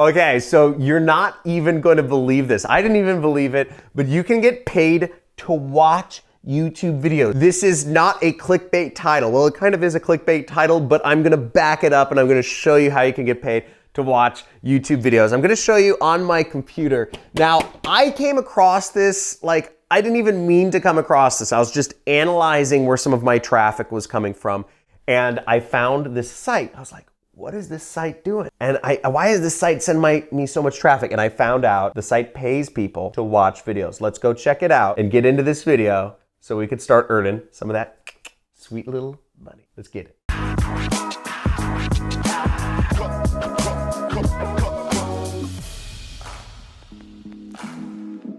Okay, so you're not even going to believe this. I didn't even believe it, but you can get paid to watch YouTube videos. This is not a clickbait title. Well, it kind of is a clickbait title, but I'm gonna back it up and I'm gonna show you how you can get paid to watch YouTube videos. I'm gonna show you on my computer. Now, I came across this, like, I didn't even mean to come across this. I was just analyzing where some of my traffic was coming from, and I found this site. I was like, what is this site doing? And why is this site sending me so much traffic? And I found out the site pays people to watch videos. Let's go check it out and get into this video so we could start earning some of that sweet little money. Let's get it.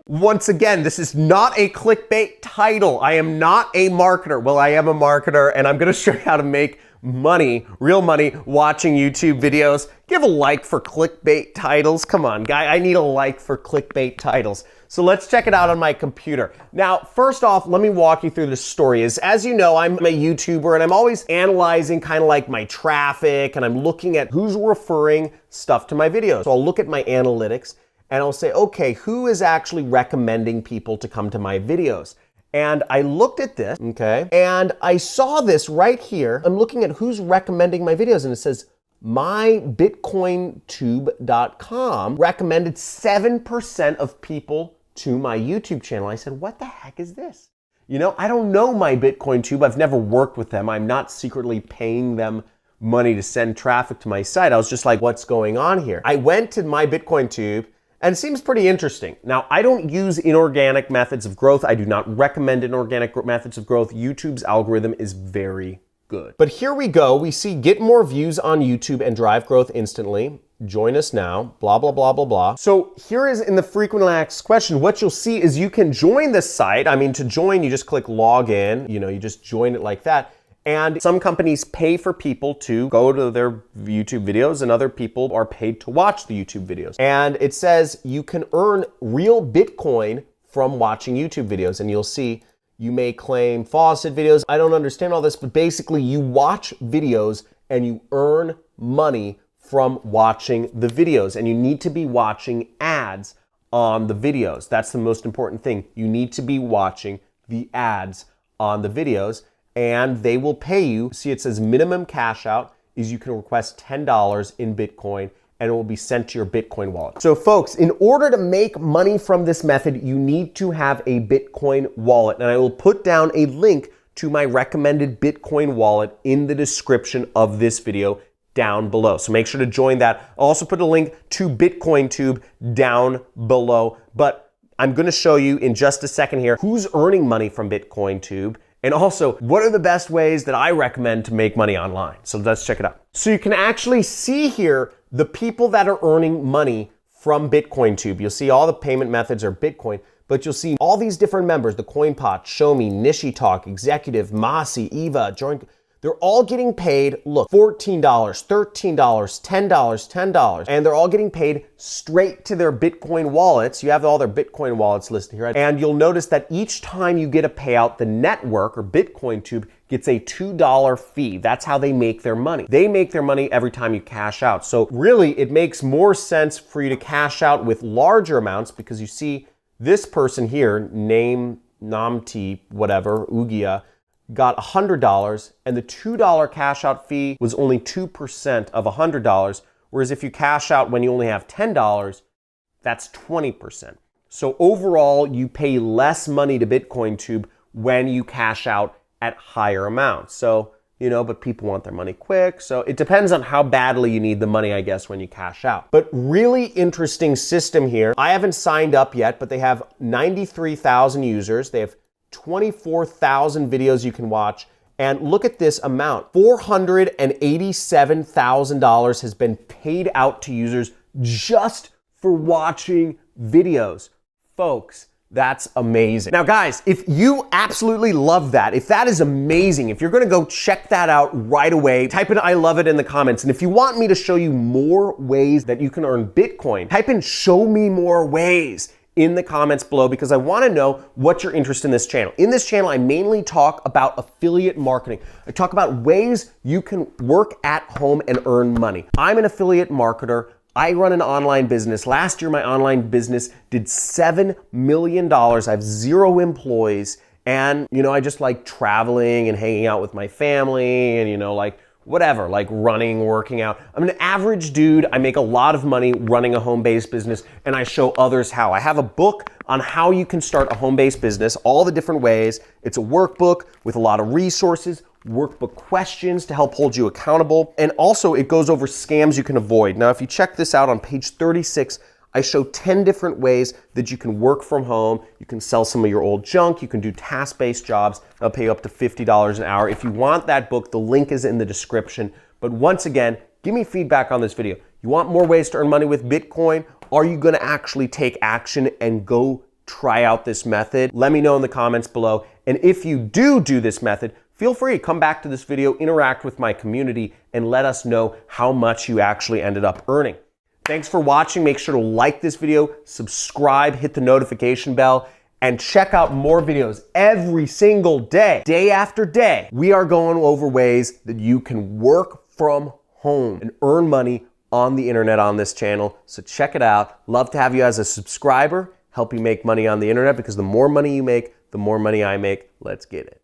Once again, this is not a clickbait title. I am not a marketer. Well, I am a marketer, and I'm gonna show you how to make money, real money, watching YouTube videos. Give a like for clickbait titles. Come on, guy, I need a like for clickbait titles. So let's check it out on my computer. Now, first off, let me walk you through the story. As you know, I'm a YouTuber and I'm always analyzing kind of like my traffic, and I'm looking at who's referring stuff to my videos. So I'll look at my analytics and I'll say, okay, who is actually recommending people to come to my videos? And I looked at this, okay, and I saw this right here. I'm looking at who's recommending my videos, and it says mybitcointube.com recommended 7% of people to my YouTube channel. I said, what the heck is this? You know, I don't know my BitcoinTube. I've never worked with them. I'm not secretly paying them money to send traffic to my site. I was just like, what's going on here? I went to my BitcoinTube, and it seems pretty interesting. Now, I don't use inorganic methods of growth. I do not recommend inorganic methods of growth. YouTube's algorithm is very good. But here we go. We see get more views on YouTube and drive growth instantly. Join us now, blah, blah, blah, blah, blah. So here is in the frequently asked question, what you'll see is you can join this site. I mean, to join, you just click log in, you know, you just join it like that. And some companies pay for people to go to their YouTube videos, and other people are paid to watch the YouTube videos. And it says you can earn real Bitcoin from watching YouTube videos. And you'll see you may claim faucet videos. I don't understand all this, but basically you watch videos and you earn money from watching the videos. And you need to be watching ads on the videos. That's the most important thing. You need to be watching the ads on the videos, and they will pay you. See, it says minimum cash out is you can request $10 in Bitcoin, and it will be sent to your Bitcoin wallet. So folks, in order to make money from this method, you need to have a Bitcoin wallet. And I will put down a link to my recommended Bitcoin wallet in the description of this video down below. So make sure to join that. I'll also put a link to BitcoinTube down below. But I'm gonna show you in just a second here who's earning money from BitcoinTube, and also, what are the best ways that I recommend to make money online? So let's check it out. So you can actually see here the people that are earning money from BitcoinTube. You'll see all the payment methods are Bitcoin, but you'll see all these different members, the CoinPot, Shomi, Nishitalk, Executive, Masi, Eva, Join. They're all getting paid, look, $14, $13, $10, $10, and they're all getting paid straight to their Bitcoin wallets. You have all their Bitcoin wallets listed here. And you'll notice that each time you get a payout, the network or BitcoinTube gets a $2 fee. That's how they make their money. They make their money every time you cash out. So really, it makes more sense for you to cash out with larger amounts, because you see this person here, name Namti, whatever, Ugia, got $100, and the $2 cash out fee was only 2% of $100, whereas if you cash out when you only have $10, that's 20%. So overall, you pay less money to BitcoinTube when you cash out at higher amounts. So, you know, but people want their money quick, so it depends on how badly you need the money, I guess, when you cash out. But really interesting system here. I haven't signed up yet, but they have 93,000 users. They have 24,000 videos you can watch. And look at this amount. $487,000 has been paid out to users just for watching videos. Folks, that's amazing. Now guys, if you absolutely love that, if that is amazing, if you're gonna go check that out right away, type in I love it in the comments. And if you want me to show you more ways that you can earn Bitcoin, type in show me more ways in the comments below, because I want to know what your interest in this channel. In this channel, I mainly talk about affiliate marketing. I talk about ways you can work at home and earn money. I'm an affiliate marketer. I run an online business. Last year, my online business did $7 million. I have 0 employees. And, I just like traveling and hanging out with my family and, like whatever, like running, working out. I'm an average dude. I make a lot of money running a home-based business, and I show others how. I have a book on how you can start a home-based business, all the different ways. It's a workbook with a lot of resources, workbook questions to help hold you accountable. And also it goes over scams you can avoid. Now, if you check this out on page 36, I show 10 different ways that you can work from home. You can sell some of your old junk. You can do task-based jobs. I'll pay you up to $50 an hour. If you want that book, the link is in the description. But once again, give me feedback on this video. You want more ways to earn money with Bitcoin? Are you gonna actually take action and go try out this method? Let me know in the comments below. And if you do this method, feel free to come back to this video, interact with my community, and let us know how much you actually ended up earning. Thanks for watching. Make sure to like this video, subscribe, hit the notification bell, and check out more videos every single day, day after day. We are going over ways that you can work from home and earn money on the internet on this channel. So check it out. Love to have you as a subscriber, help you make money on the internet, because the more money you make, the more money I make. Let's get it.